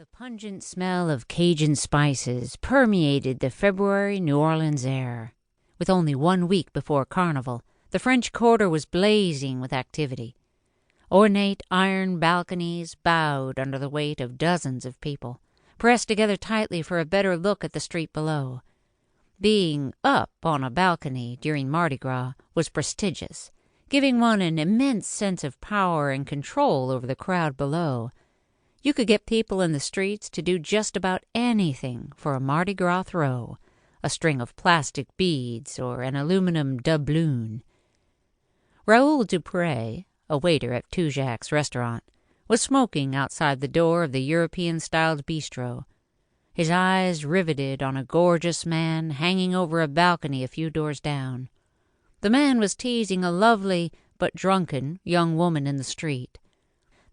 The pungent smell of Cajun spices permeated the February New Orleans air. With only 1 week before Carnival, the French Quarter was blazing with activity. Ornate iron balconies bowed under the weight of dozens of people, pressed together tightly for a better look at the street below. Being up on a balcony during Mardi Gras was prestigious, giving one an immense sense of power and control over the crowd below. You could get people in the streets to do just about anything for a Mardi Gras throw, a string of plastic beads or an aluminum doubloon. Raoul Dupré, a waiter at Tujague's restaurant, was smoking outside the door of the European-styled bistro, his eyes riveted on a gorgeous man hanging over a balcony a few doors down. The man was teasing a lovely but drunken young woman in the street.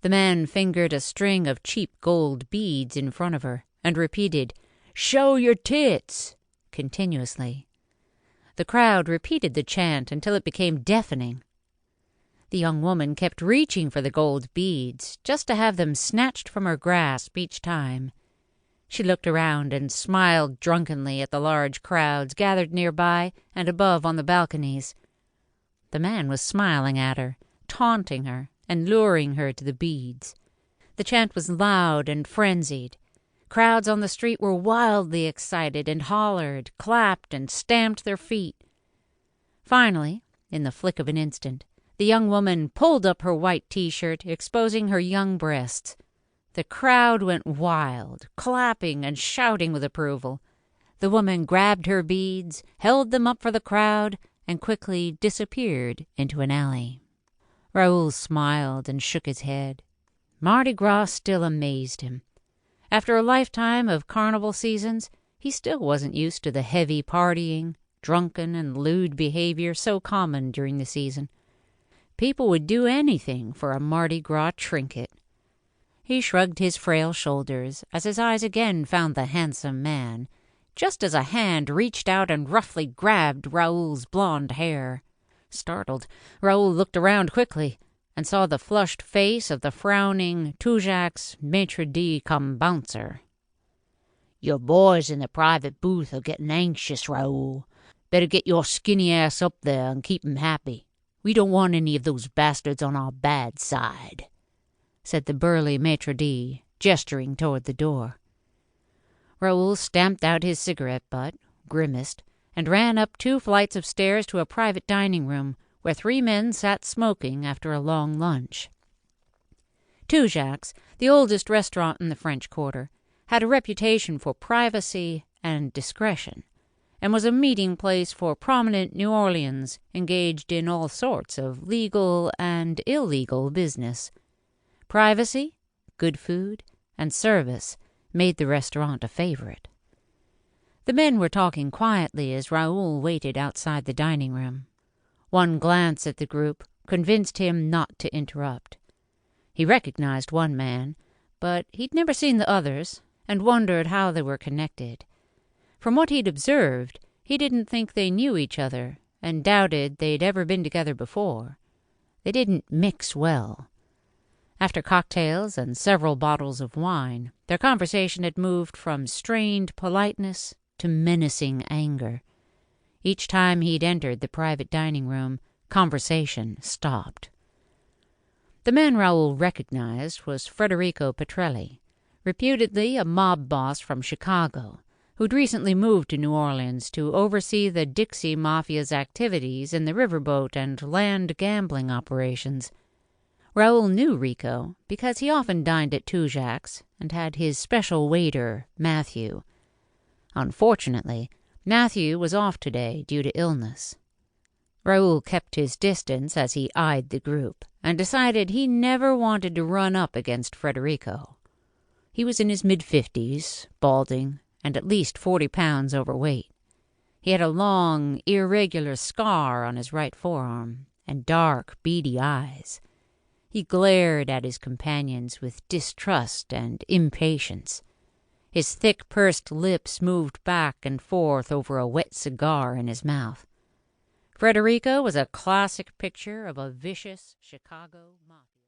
The man fingered a string of cheap gold beads in front of her and repeated, "Show your tits," continuously. The crowd repeated the chant until it became deafening. The young woman kept reaching for the gold beads, just to have them snatched from her grasp each time. She looked around and smiled drunkenly at the large crowds gathered nearby and above on the balconies. The man was smiling at her, taunting her, and luring her to the beads. The chant was loud and frenzied. Crowds on the street were wildly excited and hollered, clapped, and stamped their feet. Finally, in the flick of an instant, the young woman pulled up her white T-shirt, exposing her young breasts. The crowd went wild, clapping and shouting with approval. The woman grabbed her beads, held them up for the crowd, and quickly disappeared into an alley. Raoul smiled and shook his head. Mardi Gras still amazed him. After a lifetime of carnival seasons, he still wasn't used to the heavy partying, drunken and lewd behavior so common during the season. People would do anything for a Mardi Gras trinket. He shrugged his frail shoulders as his eyes again found the handsome man, just as a hand reached out and roughly grabbed Raoul's blonde hair. Startled, Raoul looked around quickly and saw the flushed face of the frowning Tujague's maitre d' bouncer. "Your boys in the private booth are getting anxious, Raoul. Better get your skinny ass up there and keep 'em happy. We don't want any of those bastards on our bad side," said the burly maitre d', gesturing toward the door. Raoul stamped out his cigarette butt, grimaced, and ran up 2 flights of stairs to a private dining room where 3 men sat smoking after a long lunch. Tujague's, the oldest restaurant in the French Quarter, had a reputation for privacy and discretion, and was a meeting place for prominent New Orleans engaged in all sorts of legal and illegal business. Privacy, good food, and service made the restaurant a favorite. The men were talking quietly as Raoul waited outside the dining room. One glance at the group convinced him not to interrupt. He recognized one man, but he'd never seen the others and wondered how they were connected. From what he'd observed, he didn't think they knew each other and doubted they'd ever been together before. They didn't mix well. After cocktails and several bottles of wine, their conversation had moved from strained politeness to menacing anger. Each time he'd entered the private dining room, conversation stopped. The man Raoul recognized was Federico Petrelli, reputedly a mob boss from Chicago, who'd recently moved to New Orleans to oversee the Dixie Mafia's activities in the riverboat and land gambling operations. Raoul knew Rico because he often dined at Tujague's and had his special waiter, Matthew. Unfortunately, Matthew was off today due to illness. Raoul kept his distance as he eyed the group and decided he never wanted to run up against Federico. He was in his mid-50s, balding, and at least 40 pounds overweight. He had a long, irregular scar on his right forearm and dark, beady eyes. He glared at his companions with distrust and impatience. His thick, pursed lips moved back and forth over a wet cigar in his mouth. Federico was a classic picture of a vicious Chicago mafia.